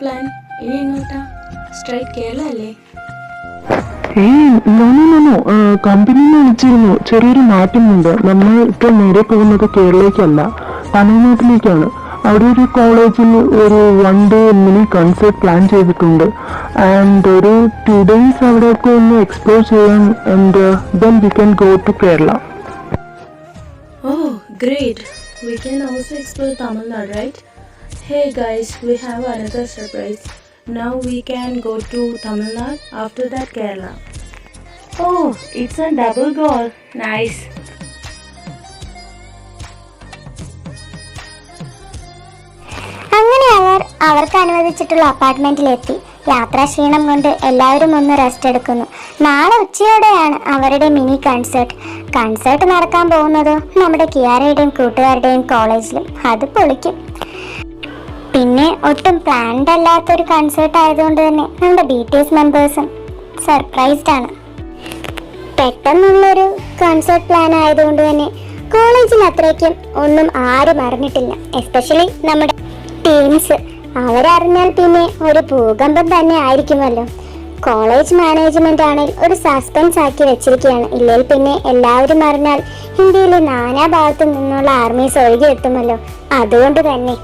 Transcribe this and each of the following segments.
Plan? ഇനി എങ്ങോട്ടാ? Straight Kerala അല്ലേ? കമ്പനിയിൽ നിന്ന് വിളിച്ചിരുന്നു. ചെറിയൊരു മാറ്റമുണ്ട്. നമ്മൾ ഇപ്പോൾ നേരെ പോകുന്നത് കേരളയിലേക്കല്ല, തമിഴ്നാട്ടിലേക്കാണ്. അവിടെ ഒരു കോളേജിൽ ഒരു 1 day മിനി കൺസേർട്ട് പ്ലാൻ ചെയ്തിട്ടുണ്ട്. ആൻഡ് ഒരു 2 days അവിടെയൊക്കെ ഒന്ന് എക്സ്പ്ലോർ ചെയ്യാൻ. And then we can go to Kerala. Oh, great. We can also explore Tamil Nadu, right? Hey guys, we have another surprise. Now we can go to Tamil Nadu, after that Kerala. Oh, it's a double goal. Nice. അങ്ങനെ അവർക്ക് അനുവദിച്ചിട്ടുള്ള അപ്പാർട്ട്മെന്റിലെത്തി. യാത്രാക്ഷീണം കൊണ്ട് എല്ലാവരും ഒന്ന് rest എടുക്കുന്നു. നാളെ ഉച്ചയോടെയാണ് അവരുടെ mini concert നടക്കാൻ പോകുന്നത് നമ്മുടെ കിയാരയുടെയും കൂട്ടുകാരുടെയും കോളേജിലും. അത് പൊളിക്കും. പിന്നെ ഒട്ടും പ്ലാൻഡ് അല്ലാത്തൊരു കൺസേർട്ട് ആയതുകൊണ്ട് തന്നെ നമ്മുടെ BTS മെമ്പേഴ്സും സർപ്രൈസ്ഡ് ആണ്. പെട്ടെന്നുള്ളൊരു കൺസേർട്ട് പ്ലാൻ ആയതുകൊണ്ട് തന്നെ കോളേജിൽ അത്രയ്ക്കും ഒന്നും ആരും അറിഞ്ഞിട്ടില്ല. എസ്പെഷ്യലി നമ്മുടെ ടീംസ്. അവരറിഞ്ഞാൽ പിന്നെ ഒരു ഭൂകമ്പം തന്നെ ആയിരിക്കുമല്ലോ. കോളേജ് മാനേജ്മെന്റ് ആണെങ്കിൽ ഒരു സസ്പെൻസ് ആക്കി വെച്ചിരിക്കുകയാണ്. ഇല്ലെങ്കിൽ പിന്നെ എല്ലാവരും അറിഞ്ഞാൽ ഇന്ത്യയിലെ നാനാ ഭാഗത്തു നിന്നുള്ള ആർമീസ് ഒഴുകി എത്തുമല്ലോ. അതുകൊണ്ട് തന്നെ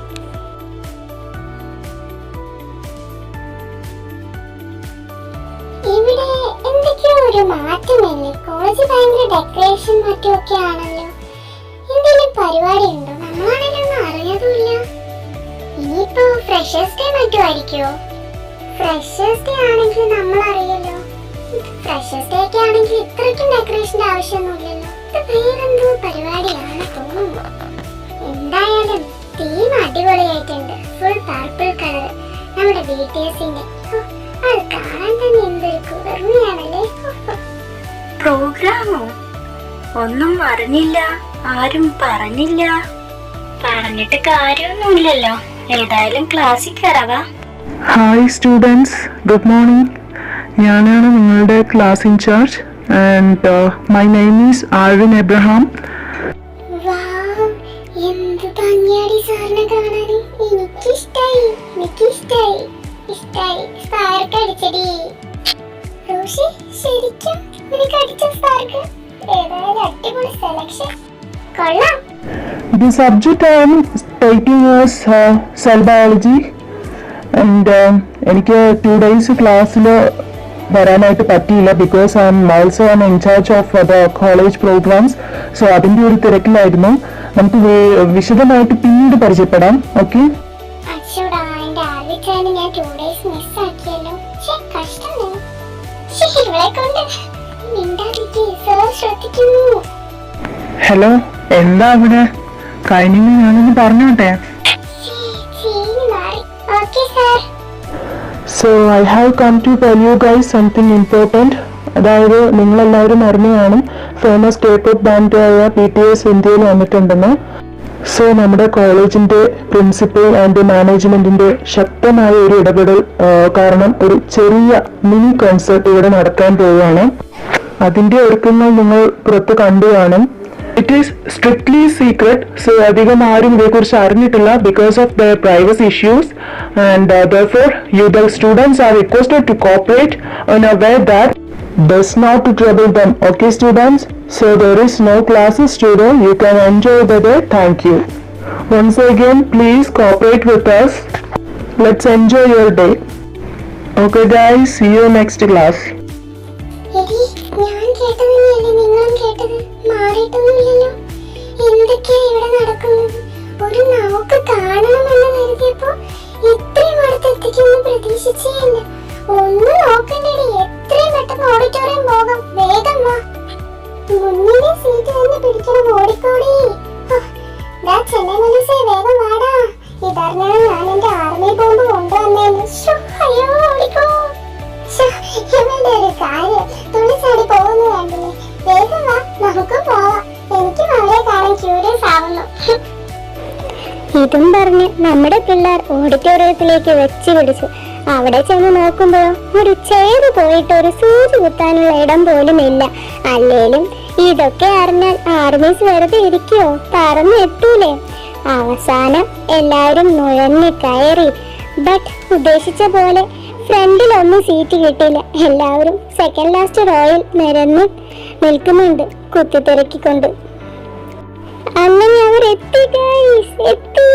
ഇവിടെ എന്തൊക്കെയോ ഒരു മാറ്റമല്ലേ. കോളേജ് ഭയങ്കര ഡെക്കറേഷൻ മറ്റുമൊക്കെ ആണല്ലോ. എന്തെങ്കിലും പരിപാടി ഉണ്ടോ? നമ്മളാണെങ്കിലും അറിഞ്ഞതുമില്ല. ഇനിയിപ്പോ ഫ്രഷേഴ്സ് ഡേ മറ്റോ ആയിരിക്കുമോ? ഫ്രഷേഴ്സ് ഡേ ആണെങ്കിൽ നമ്മൾ അറിയല്ലോ. ഫ്രഷേഴ്സ് ഡേ ഒക്കെ ആണെങ്കിൽ ഇത്രയ്ക്കും ഡെക്കറേഷന്റെ ആവശ്യമൊന്നുമില്ലല്ലോ. ഇത് വേറെന്തോ പരിപാടിയാണ് തോന്നുന്നു. എന്തായാലും തീം അടിപൊളിയായിട്ടുണ്ട്. ഫുൾ പർപ്പിൾ കളർ നമ്മുടെ BTSന്റെ. അത് കാണാൻ തന്നെ എന്തൊരു കുളിർമയാണല്ലേ. പ്രോഗ്രാമോ? ഒന്നും അറിഞ്ഞില്ല, ആരും പറഞ്ഞില്ല. പറഞ്ഞിട്ട് കാര്യമൊന്നുമില്ലല്ലോ. ഏതായാലും ക്ലാസ്സിൽ കയറാവാ. Hi students, good morning. ഞാനാണ് നിങ്ങളുടെ class incharge. And my name is Alvin Abraham. എന്ത് ഭംഗിയാടി സാറിനെ കാണാൻ. എനിക്കിഷ്ടായി. സ്പാർക്ക് അടിച്ചടി. റോഷി, ശരിക്കും നിനക്ക് അടിച്ച സ്പാർക്ക്? ഏതായാലും അടിപൊളി സെലക്ഷൻ. കൊള്ളാം. The subject I am taking is cell biology. And എനിക്ക് 2 days ക്ലാസ്സിൽ വരാനായിട്ട് പറ്റിയില്ല. Because I am also an incharge of the college programmes. So അതിൻ്റെ ഒരു തിരക്കിലായിരുന്നു. നമുക്ക് വിശദമായിട്ട് പിന്നീട് പരിചയപ്പെടാം. ഓക്കെ. ഹലോ, എന്താ അവിടെ? കഴിഞ്ഞ ഞാനൊന്ന് പറഞ്ഞോട്ടെ. So I have come to tell you guys something important. അതായത് നിങ്ങളെല്ലാവരും അറിഞ്ഞു കാണും, ഫേമസ് K-pop ബാൻഡായ BTS ഇന്ത്യയിൽ വന്നിട്ടുണ്ടെന്ന്. സോ നമ്മുടെ കോളേജിന്റെ പ്രിൻസിപ്പൽ ആൻഡ് മാനേജ്മെന്റിന്റെ ശക്തമായ ഒരു ഇടപെടൽ കാരണം ഒരു ചെറിയ മിനി കോൺസേർട്ട് ഇവിടെ നടക്കാൻ പോവുകയാണ്. അതിന്റെ ഒരുക്കങ്ങൾ നിങ്ങൾ പുറത്ത് കണ്ടു കാണും. It is strictly secret. So അധികം ആരും ഇതേക്കുറിച്ച് അറിഞ്ഞിട്ടില്ല because of the privacy issues. And therefore you the students are requested to cooperate in a way that does not trouble them. Okay students, so there is no classes today. You can enjoy the day. Thank you once again. Please cooperate with us. Let's enjoy your day. Okay guys, see you next class. ഞാൻ കേട്ടതന്നെയല്ലേ നിങ്ങളും കേട്ടത്? മാറിയിട്ടൊന്നുമില്ലല്ലോ. എന്തൊക്കെയാ ഇവിടെ നടക്കുന്നത്? ഒരു നമുക്ക് കാണണമെന്ന് കരുതിയപ്പോ ഇത്രയും അടുത്തെത്തിക്കുമെന്ന് പ്രതീക്ഷിച്ചേയില്ല. ഒന്ന് നോക്കണ്ടേ, എത്രയും പെട്ടെന്ന് ഓഡിറ്റോറിയം പോകാം. വേഗം വാ, മുന്നിലെ സീറ്റ് തന്നെ പിടിക്കണം. ഓടിക്കോടി. ചെന്നൈ മനസ്സേ, വേഗം വാടാ. ഇതറിഞ്ഞാൽ ഞാൻ എന്റെ ആർമി ബോംബ് കൊണ്ടുവന്നേന്ന്. അയ്യോ, ഓടിക്കോ. ഇവന്റെ ഒരു കാര്യം, തുള്ളിച്ചാടി പോകുന്നു കണ്ടില്ലേ. വേഗം വാ, നമുക്ക് പോവാം. എനിക്കും അവരെ കാണാൻ ക്യൂരിയസ് ആവുന്നു. ഇതും പറഞ്ഞ് നമ്മുടെ പിള്ളേർ ഓഡിറ്റോറിയത്തിലേക്ക് വെച്ച് പിടിച്ചു. അവിടെ ചെന്ന് നോക്കുമ്പോഴോ ഒരു ചെയർ പോയിട്ട് ഒരു സൂചി കുത്താനുള്ള ഇടം പോലും ഇല്ല. അല്ലേലും ഇതൊക്കെ അറിഞ്ഞാൽ ആർമീസ് വെറുതെ ഇരിക്കുവോ? പറന്ന് എത്തൂലേ. അവസാനം എല്ലാവരും നുഴഞ്ഞു കയറി ബട്ട് ഉദ്ദേശിച്ച പോലെ ഫ്രണ്ടിലൊന്നും സീറ്റ് കിട്ടിയില്ല. എല്ലാവരും സെക്കൻഡ് ലാസ്റ്റ് റോയിൽ നിരന്ന് നിൽക്കുന്നുണ്ട് കുത്തിത്തിരക്കിക്കൊണ്ട്. അങ്ങനെ അവർ എത്തി ഗൈസ്, എത്തി.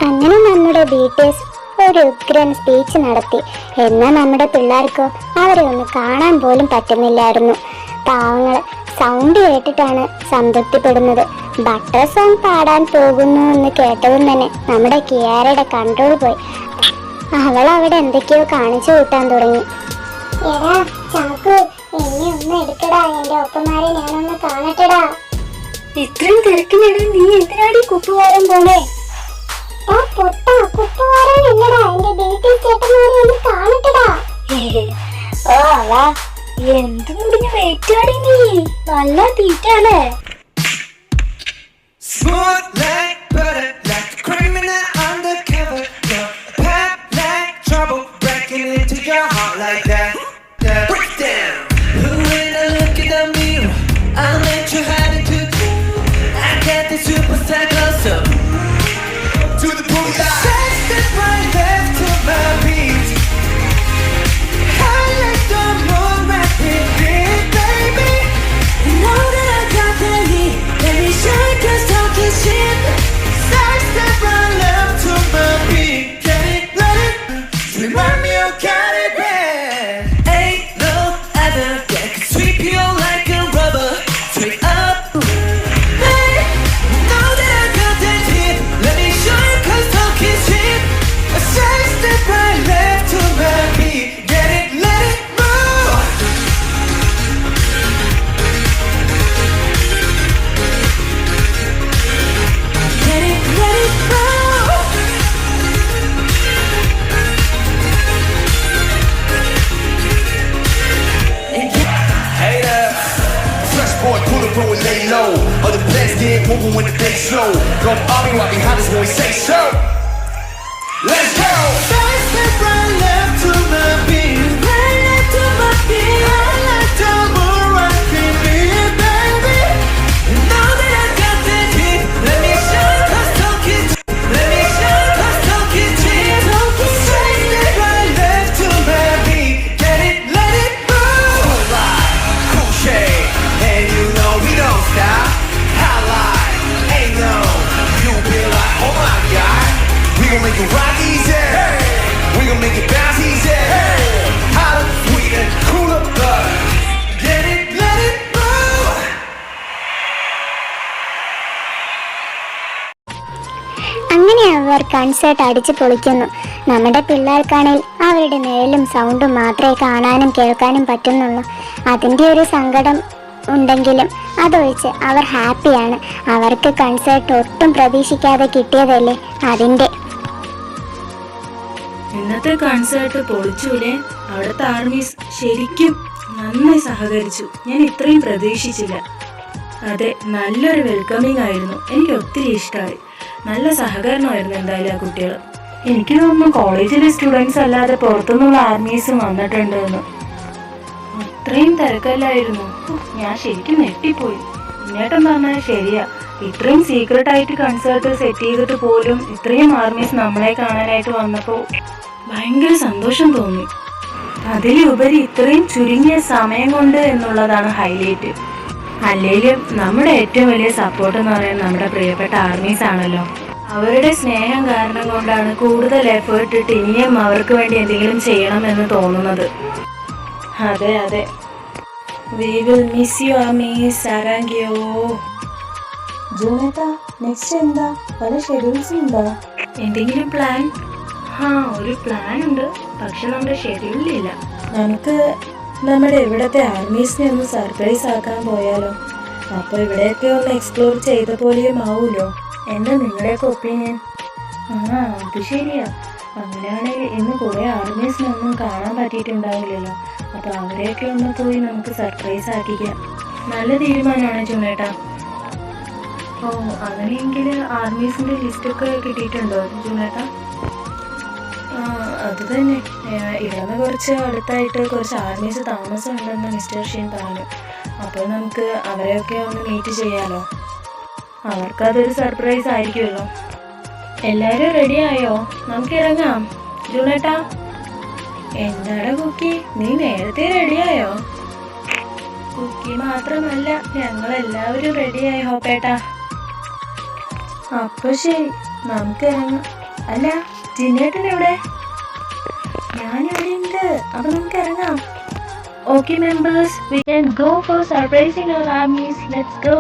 അങ്ങനെ നമ്മുടെ ബിടിഎസ് ഒരു ഉഗ്രൻ സ്പീച്ച് നടത്തി. എന്നാൽ നമ്മുടെ പിള്ളേർക്കോ അവരെ ഒന്ന് കാണാൻ പോലും പറ്റുന്നില്ലായിരുന്നു. പാവങ്ങള് സൗണ്ട് കേട്ടിട്ടാണ് സംതൃപ്തിപ്പെടുന്നത്. ബട്ടർ സോങ് പാടാൻ പോകുന്നു എന്ന് കേട്ടതും തന്നെ നമ്മുടെ കിയാരയുടെ കൺട്രോൾ പോയി. അവൾ അവിടെ എന്തൊക്കെയോ കാണിച്ചു കൂട്ടാൻ തുടങ്ങി. എടാ ചാക്കു, എന്നെ ഒന്ന് എടുക്കടാ, എന്റെ ഒപ്പമാരെ ഞാനൊന്ന് കാണട്ടെടാ. ഇത്രയും തിരക്കിനിടെ നീ എന്തിനാടി കുപ്പുവാരം പോണേ? എന്ത് മുടിഞ്ഞ വെയിറ്റ് ആടി നീ, നല്ല തീറ്റാലേ. Smooth like butter, like a criminal undercover. Pop like trouble, breaking into your heart like that. Break down. When I look in the mirror, I'll let you have it to do. I got the superstar close up to the booty. Side step right left to my beat. I like the moon rapping beat, baby. You know that I got the heat. Let me shine 'cause talk is shit. Side step right left to my beat. Get it, let it. Remind me you got it bad. Ain't no other that can sweep you like a rubber. Straight up. Hey, you know that I got that hit. Let me shine 'cause talk is shit. A side step right left to my beat. Get it, let it move. Get it, let it move. Hey there, fresh boy, pull up and lay low. Other plans get moving when the day slow. Go army right behind us when we say so. Let's go. Side step right left to my beat. Right left to my beat. I like to move right in beat, baby. You know that I got that hit. Let me shine 'cause talk is. Let me shine 'cause talk is cheap. Side step right left to my beat. Get it, let it move. Cool life, cool shade, and you know we don't stop. High life, ain't no. You be like, oh my God. We gon' make it rock easy. We gon' make it bounce easy. Hotter, sweeter, cooler, but get it, let it move. അങ്ങനെ അവർ concert അടിച്ചു പൊളിക്കുന്നു. നമ്മുടെ പിള്ളേർക്കാണെങ്കിൽ അവരുടെ നിഴലും സൗണ്ടും മാത്രമേ കാണാനും കേൾക്കാനും പറ്റുന്നുള്ളൂ. അതിൻ്റെ ഒരു സങ്കടം ഉണ്ടെങ്കിലും അതൊഴിച്ച് അവർ ഹാപ്പിയാണ്. അവർക്ക് കൺസേർട്ട് ഒട്ടും പ്രതീക്ഷിക്കാതെ കിട്ടിയതല്ലേ അതിൻ്റെ. ഇന്നത്തെ കൺസേർട്ട് പൊളിച്ചൂലേ. അവിടുത്തെ ആർമീസ് ശരിക്കും നന്നായി സഹകരിച്ചു. ഞാൻ ഇത്രയും പ്രതീക്ഷിച്ചില്ല. അതെ, നല്ലൊരു വെൽക്കമിങ് ആയിരുന്നു. എനിക്ക് ഒത്തിരി ഇഷ്ടമായി. നല്ല സഹകരണമായിരുന്നു എന്തായാലും ആ കുട്ടികൾ. എനിക്ക് തോന്നുന്നു കോളേജിലെ സ്റ്റുഡൻസ് അല്ലാതെ പുറത്തുനിന്നുള്ള ആർമീസും വന്നിട്ടുണ്ടെന്ന്. അത്രയും തിരക്കല്ലായിരുന്നു. ഞാൻ ശരിക്കും ഞെട്ടിപ്പോയി. ഇങ്ങോട്ടും പറഞ്ഞാൽ ശരിയാ, ഇത്രയും സീക്രട്ട് ആയിട്ട് കൺസേർട്ട് സെറ്റ് ചെയ്തിട്ട് പോലും ഇത്രയും ആർമീസ് നമ്മളെ കാണാനായിട്ട് വന്നപ്പോൾ ഭയങ്കര സന്തോഷം തോന്നി. അതിലുപരി ഇത്രയും ചുരുങ്ങിയ സമയം കൊണ്ട് എന്നുള്ളതാണ് ഹൈലൈറ്റ്. അല്ലെങ്കിലും നമ്മുടെ ഏറ്റവും വലിയ സപ്പോർട്ട് എന്ന് പറയുന്നത് നമ്മുടെ പ്രിയപ്പെട്ട ആർമീസ് ആണല്ലോ. അവരുടെ സ്നേഹം കാരണം കൊണ്ടാണ് കൂടുതൽ എഫേർട്ട് ഇട്ട് ഇനിയും അവർക്ക് വേണ്ടി എന്തെങ്കിലും ചെയ്യണമെന്ന് തോന്നുന്നത്. അതെ അതെ, we will miss you armies. ആരാങ്കിയോ ജോനേട്ടാ, നെക്സ്റ്റ് എന്താ? പല ഷെഡ്യൂൾസും ഉണ്ടോ? എന്തെങ്കിലും പ്ലാൻ? ഒരു പ്ലാൻ ഉണ്ട്, പക്ഷെ നമ്മുടെ ഷെഡ്യൂളിലില്ല. നമുക്ക് നമ്മുടെ ഇവിടത്തെ ആർമീസിനെ ഒന്ന് സർപ്രൈസ് ആക്കാൻ പോയാലോ? അപ്പോൾ ഇവിടെയൊക്കെ ഒന്ന് എക്സ്പ്ലോർ ചെയ്ത പോലെയും ആവുമല്ലോ. എന്താ നിങ്ങളുടെയൊക്കെ ഒപ്പീനിയൻ? അത് ശരിയാ. അങ്ങനെയാണെങ്കിൽ ഇന്ന് കുറേ ആർമീസിനൊന്നും കാണാൻ പറ്റിയിട്ടുണ്ടാവില്ലല്ലോ. അപ്പോൾ അവരെയൊക്കെ ഒന്ന് പോയി നമുക്ക് സർപ്രൈസ് ആക്കിക്കാം. നല്ല തീരുമാനമാണ് ജൂണേട്ടാ. അങ്ങനെയെങ്കിൽ ആർമീസിൻ്റെ ലിസ്റ്റൊക്കെ കിട്ടിയിട്ടുണ്ടോ ജൂണേട്ടാ? അത് തന്നെ, ഇവിടെ കുറച്ച് അടുത്തായിട്ട് കുറച്ച് ആർമീസ് താമസം ഉണ്ടെന്ന് മിസ്റ്റർ ഷീൻ പറഞ്ഞു. അപ്പോൾ നമുക്ക് അവരെയൊക്കെ ഒന്ന് മീറ്റ് ചെയ്യാമല്ലോ. അവർക്കതൊരു സർപ്രൈസ് ആയിരിക്കുമല്ലോ. എല്ലാവരും റെഡിയായോ? നമുക്ക് ഇറങ്ങാം. ജൂണേട്ടാ, എന്താടാ കുക്കി, നീ നേരത്തെ റെഡിയായോ? കുക്കി മാത്രമല്ല, ഞങ്ങളെല്ലാവരും റെഡിയായി ഹോപ്പേട്ടാ. അപ്പോൾ ശരി, നമുക്ക് ഇറങ്ങാം. അല്ല, ജിന്നേട്ടൻ എവിടെ? ഞാനിവിടെ ഉണ്ട്. അപ്പൊ നമുക്ക് ഇറങ്ങാം. Okay members, we can go for surprising our armies. Let's go.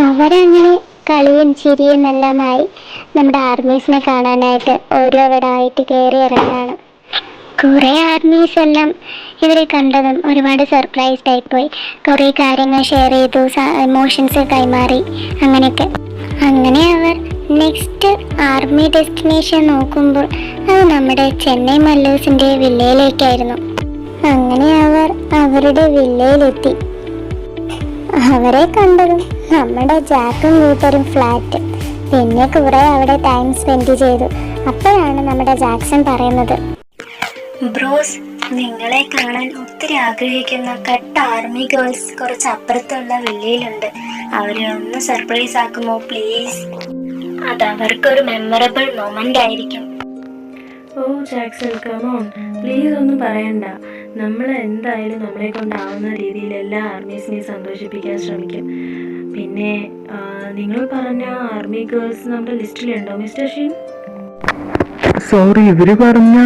അവരങ്ങനെ കളിയും ചിരിയും എല്ലാമായി നമ്മുടെ ആർമീസിനെ കാണാനായിട്ട് ഓരോരുത്തരായിട്ട് കയറി ഇറങ്ങാണ്. കുറേ ആർമീസ് എല്ലാം ഇവരെ കണ്ടതും ഒരുപാട് സർപ്രൈസ്ഡ് ആയിപ്പോയി. കുറേ കാര്യങ്ങൾ ഷെയർ ചെയ്തു, ഇമോഷൻസ് കൈമാറി, അങ്ങനെയൊക്കെ. അങ്ങനെ അവർ നെക്സ്റ്റ് ആർമി ഡെസ്റ്റിനേഷൻ നോക്കുമ്പോൾ അത് നമ്മുടെ ചെന്നൈ മല്ലേഴ്സിൻ്റെ വില്ലയിലേക്കായിരുന്നു. അങ്ങനെ അവർ അവരുടെ വില്ലയിലെത്തി. അവരെ കണ്ടതും നമ്മുടെ ജാക്കും കൂട്ടരും ഫ്ലാറ്റ്. പിന്നെ കുറെ അവിടെ ടൈം സ്പെൻഡ് ചെയ്തു. അപ്പോഴാണ് നമ്മുടെ ജാക്സൺ പറയുന്നത്, ബ്രോസ്, നിങ്ങളെ കാണാൻ ഒത്തിരി ആഗ്രഹിക്കുന്ന കട്ട ആർമി ഗേൾസ് കുറച്ച് അപ്പുറത്തുള്ള വില്ലയിലുണ്ട്. അവരെ ഒന്ന് സർപ്രൈസ് ആക്കുമോ പ്ലീസ്? അത് അവർക്കൊരു മെമ്മറബിൾ മൊമെന്റ് ആയിരിക്കും. ജാക്സൺ, കമോൺ, പ്ലീസ് ഒന്നും പറയണ്ട. നമ്മൾ എന്തായാലും നമ്മളെ കൊണ്ടാവുന്ന രീതിയിൽ എല്ലാ ആർമീസിനെയും സന്തോഷിപ്പിക്കാൻ ശ്രമിക്കും. പിന്നെ നിങ്ങൾ പറഞ്ഞ ആർമി ഗേൾസ് നമ്മുടെ ലിസ്റ്റിലുണ്ടോ മിസ്റ്റർ ഷീൻ? സോറി, ഇവര് പറഞ്ഞ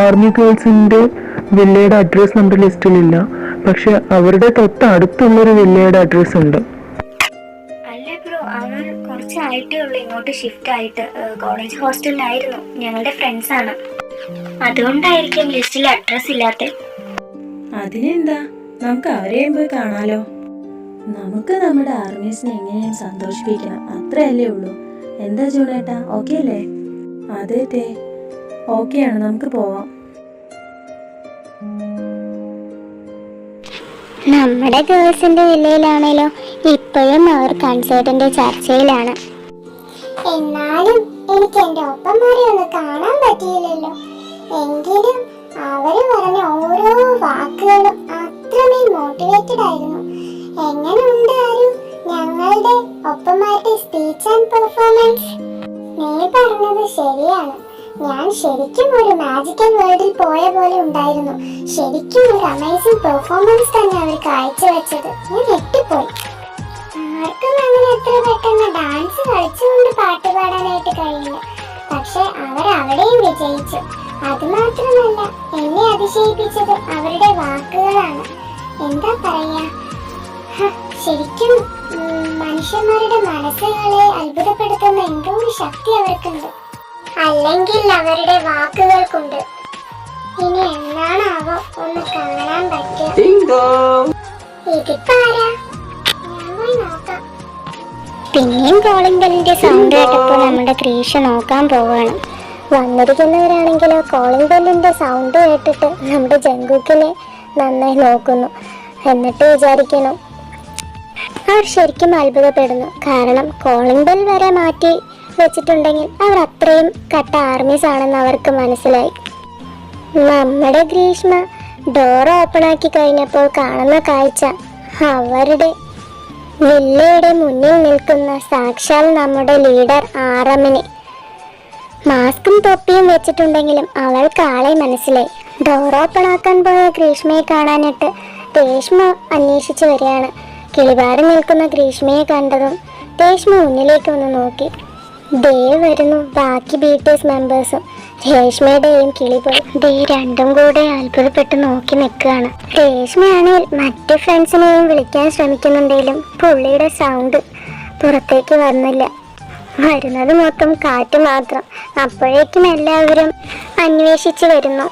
ആർമി ഗേൾസിന്റെ വില്ലയുടെ അഡ്രസ് നമ്മുടെ ലിസ്റ്റിലില്ല. പക്ഷെ അവരുടെ തൊട്ടടുത്തുള്ളൊരു വില്ലയുടെ അഡ്രസ് ഉണ്ട്. അല്ലേ ബ്രോ, അവർ കുറച്ചായിട്ടേ ഉള്ളൂ ഇങ്ങോട്ട് ഷിഫ്റ്റ് ആയിട്ട്. കോളേജ് ഹോസ്റ്റലിലായിരുന്നു. ഞങ്ങളുടെ ഫ്രണ്ട്സ് ആണ്. അതുകൊണ്ടായിരിക്കും ലിസ്റ്റിൽ അഡ്രസ് ഇല്ലാത്ത. അതിനെന്താ, നമുക്ക് അവരെയും പോയി കാണാലോ. നമുക്ക് നമ്മുടെ ആർമീസിനെ എങ്ങനെയും സന്തോഷിപ്പിക്കണം, അത്രയല്ലേ ഉള്ളൂ. എന്താ ജൂണേട്ടാ, ഓക്കെ അല്ലേ? അതെ ടേ, ഓക്കെയാണ്, നമുക്ക് പോവാം. നമ്മുടെ ഗേൾസിന്റെ വില്ലയിലാണേലോ ഇപ്പോഴും അവർ കൺസേർട്ടിന്റെ ചർച്ചയിലാണ്. എന്നാലും എനിക്ക് എന്റെ ഒപ്പന്മാരെ ഒന്ന് കാണാൻ പറ്റിയില്ലല്ലോ. എങ്കിലും അവര് പറഞ്ഞ ഓരോ വാക്കുകളും അത്രമേൽ മോട്ടിവേറ്റഡ് ആയിരുന്നു. എങ്ങനെയുണ്ട് ആരു ഞങ്ങളുടെ ഒപ്പന്മാരുടെ സ്പീച്ച് ആൻഡ് പെർഫോമൻസ്? നീ പറഞ്ഞത് ശരിയാണ്. ഞാൻ ശരിക്കും ഒരു മാജിക്കൽ വേൾഡിൽ പോയ പോലെ ഉണ്ടായിരുന്നു. ശരിക്കും ഒരു അമേസിംഗ് പെർഫോമൻസ് തന്നെ അവർ കാഴ്ചവെച്ചത്. ഞാൻ ഞെട്ടിപ്പോയി. ആർക്കും അങ്ങനെ എത്ര പെട്ടെന്ന് ഡാൻസ് കളിച്ചുകൊണ്ട് പാട്ട് പാടാനായിട്ട് കഴിയില്ല. പക്ഷെ അവർ അവിടെയും വിജയിച്ചു. അതുമാത്രമല്ല, എന്നെ അതിശയിപ്പിച്ചത് അവരുടെ വാക്കുകളാണ്. എന്താ പറയാ, ശരിക്കും മനുഷ്യന്മാരുടെ മനസ്സുകളെ അത്ഭുതപ്പെടുത്തുന്ന എന്തോ ഒരു ശക്തി അവർക്കുണ്ട്, അല്ലെങ്കിൽ അവരുടെ വാക്കുകൾക്കുണ്ട്. ഇനി എന്നാണാവോ ഒന്ന് കാണാൻ പറ്റുക. ഇതിപ്പോ ആരാ? ഞാൻ പോയി നോക്കാം. പിന്നെയും കോളിംഗ് ബെല്ലിന്റെ സൗണ്ട് കേട്ടപ്പോൾ നമ്മുടെ ക്രീഷ നോക്കാൻ പോവാണ്. വന്നിരിക്കുന്നവരാണെങ്കിലോ കോളിംഗ് ബെല്ലിന്റെ സൗണ്ട് കേട്ടിട്ട് നമ്മുടെ ജങ്കുക്കിനെ നന്നായി നോക്കുന്നു. എന്നിട്ട് വിചാരിക്കണം, അവർ ശരിക്കും അത്ഭുതപ്പെടുന്നു. കാരണം കോളിംഗ് ബെൽ വരെ മാറ്റി വെച്ചിട്ടുണ്ടെങ്കിൽ അവർ അത്രയും കട്ട ആർമീസ് ആണെന്ന് അവർക്ക് മനസ്സിലായി. നമ്മുടെ ഗ്രീഷ്മ ഡോർ ഓപ്പൺ ആക്കി കഴിഞ്ഞപ്പോൾ കാണുന്ന കാഴ്ച അവരുടെ വില്ലയുടെ മുന്നിൽ നിൽക്കുന്ന സാക്ഷാൽ നമ്മുടെ ലീഡർ ആറമ്മിനെ. മാസ്കും തൊപ്പിയും വെച്ചിട്ടുണ്ടെങ്കിലും അവൾക്ക് ആളെ മനസ്സിലായി. ഡോർ ഓപ്പൺ ആക്കാൻ പോയ ഗ്രീഷ്മയെ കാണാനിട്ട് രേഷ്മ അന്വേഷിച്ചു വരികയാണ്. കിളിപാറി നിൽക്കുന്ന ഗ്രീഷ്മയെ കണ്ടതും രേഷ്മ മുന്നിലേക്ക് ഒന്ന് നോക്കി. ദേ വരുന്നു ബാക്കി BTS മെമ്പേഴ്സും. രേഷ്മയുടെയും കിളി പോയി. ദേ രണ്ടും കൂടെ അത്ഭുതപ്പെട്ട് നോക്കി നിൽക്കുകയാണ്. രേഷ്മയാണെങ്കിൽ മറ്റു ഫ്രണ്ട്സിനെയും വിളിക്കാൻ ശ്രമിക്കുന്നുണ്ടെങ്കിലും പുള്ളിയുടെ സൗണ്ട് പുറത്തേക്ക് വരുന്നില്ല. വരുന്നത് മൊത്തം കാറ്റ് മാത്രം. അപ്പോഴേക്കും എല്ലാവരും അന്വേഷിച്ച് വരുന്നു.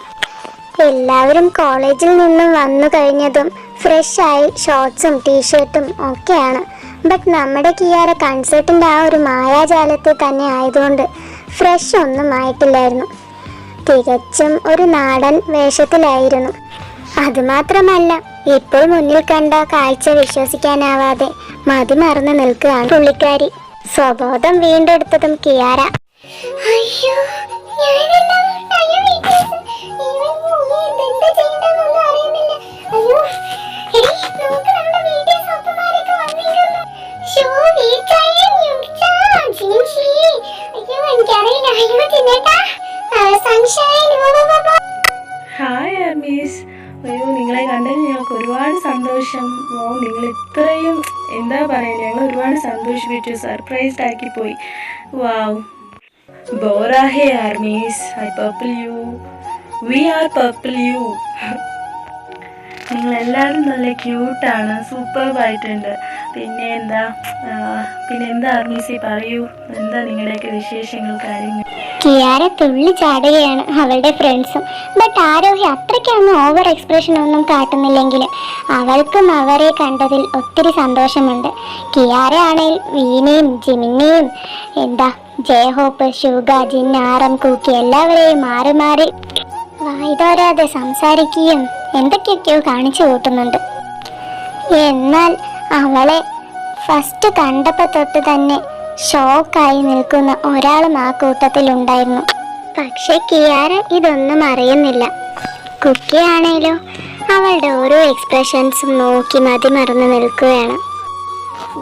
എല്ലാവരും കോളേജിൽ നിന്നും വന്നു കഴിഞ്ഞതും ഫ്രഷായി ഷോർട്സും ടീഷർട്ടും ഒക്കെയാണ്. ബട്ട് നമ്മുടെ കിയാര കൺസേർട്ടിൻ്റെ ആ ഒരു മായാജാലത്തിൽ തന്നെ ആയതുകൊണ്ട് ഫ്രഷ് ഒന്നും ആയിട്ടില്ലായിരുന്നു. തികച്ചും ഒരു നാടൻ വേഷത്തിലായിരുന്നു. അതുമാത്രമല്ല, ഇപ്പോൾ മുന്നിൽ കണ്ട കാഴ്ച വിശ്വസിക്കാനാവാതെ മതിമറന്ന് നിൽക്കുകയാണ് പുള്ളിക്കാരി. സ്വബോധം വീണ്ടെടുത്തതും കിയാര അയ്യോ ഞാനല്ല, അയ്യോ BTS, ഇവൻ എന്തെന്താ ചെയ്യണ്ടെന്നൊന്നും അറിയുന്നില്ല. അയ്യോ എടി നോക്ക്, നമ്മുടെ BTS ഒപ്പമാരൊക്കെ വന്നിരിക്കുന്നു. ഷോ വീട്ടായും യുക്താ ജിൻഷി. അയ്യോ എനിക്കറിയില്ല. അയ്യോ തിന്നേട്ടാ സൺഷൈൻ. Hi armies. അയ്യോ നിങ്ങളെ കണ്ടതിൽ ഞങ്ങൾക്ക് ഒരുപാട് സന്തോഷം. നിങ്ങൾ ഇത്രയും എന്താ പറയുക, ഞങ്ങൾ ഒരുപാട് സന്തോഷിപ്പിച്ചു, സർപ്രൈസ്ഡ് ആക്കിപ്പോയി. വാവ്, ബോറാ hey armies, I purple you, we are purple you. നിങ്ങളെല്ലാവരും നല്ല ക്യൂട്ടാണ്, സൂപ്പർബായിട്ടുണ്ട്. പിന്നെ എന്താ ആർമീസി പറയൂ, എന്താ നിങ്ങളുടെയൊക്കെ വിശേഷങ്ങൾ, കാര്യങ്ങൾ? കിയാര തുള്ളി ചാടുകയാണ് അവളുടെ ഫ്രണ്ട്സും. ബട്ട് ആരോഹി അത്രയ്ക്കൊന്നും ഓവർ എക്സ്പ്രഷൻ ഒന്നും കാട്ടുന്നില്ലെങ്കിലും അവൾക്കും അവരെ കണ്ടതിൽ ഒത്തിരി സന്തോഷമുണ്ട്. കിയാര ആണെങ്കിൽ വീണയും ജിമിനെയും ജയഹോപ്പ്, ഷുഗ, ജിൻ, ആറം, കൂക്കി എല്ലാവരെയും മാറി മാറി വായ്തോരാതെ സംസാരിക്കുകയും എന്തൊക്കെയൊക്കെയോ കാണിച്ചു കൂട്ടുന്നുണ്ട്. എന്നാൽ അവളെ ഫസ്റ്റ് കണ്ടപ്പോൾ തൊട്ട് തന്നെ ഷോക്കായി നിൽക്കുന്ന ഒരാളും ആ കൂട്ടത്തിലുണ്ടായിരുന്നു. പക്ഷെ കിയാര ഇതൊന്നും അറിയുന്നില്ല. കുക്കിയാണേലോ അവളുടെ ഓരോ എക്സ്പ്രഷൻസും നോക്കി മതിമറന്ന് നിൽക്കുകയാണ്.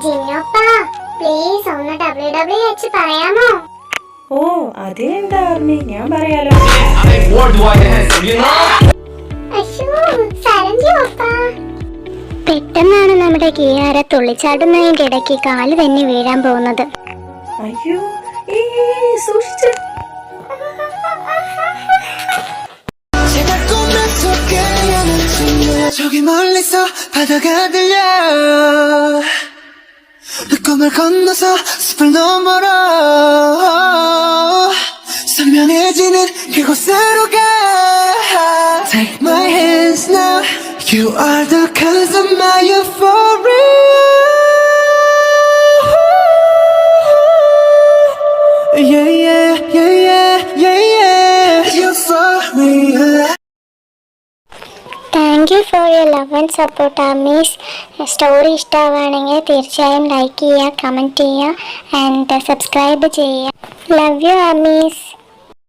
ജിന്നോപ്പാ പ്ലീസ് ഒന്ന് WWH പറയാമോ? ഓ അതിനെന്താ ആർമി, ഞാൻ പറയാലോ. അയ്യോ സരഞ്ജു അപ്പാ. പെട്ടെന്നാണ് നമ്മുടെ കിയാര തുള്ളിച്ചാടുന്നതിന്റെ ഇടയ്ക്ക് കാല് തന്നെ വീഴാൻ പോകുന്നത്. അയ്യോ സൂക്ഷിച്ച്. 제가 꿈에서 깨어난 춤을 저기 멀리서 바다가 들려 꿈을 건너서 숲을 너머로 선명해지는 그곳으로 가 Take my hands now You are the cause of my euphoria Yeah, yeah, yeah, yeah, yeah, yeah Euphoria thank you for your love and support armies. Story ഇഷ്ടമാണെങ്കിൽ തീർച്ചയായും ലൈക്ക് ചെയ്യുക, കമൻറ്റ് ചെയ്യുക ആൻഡ് സബ്സ്ക്രൈബ് ചെയ്യുക. Love you armies.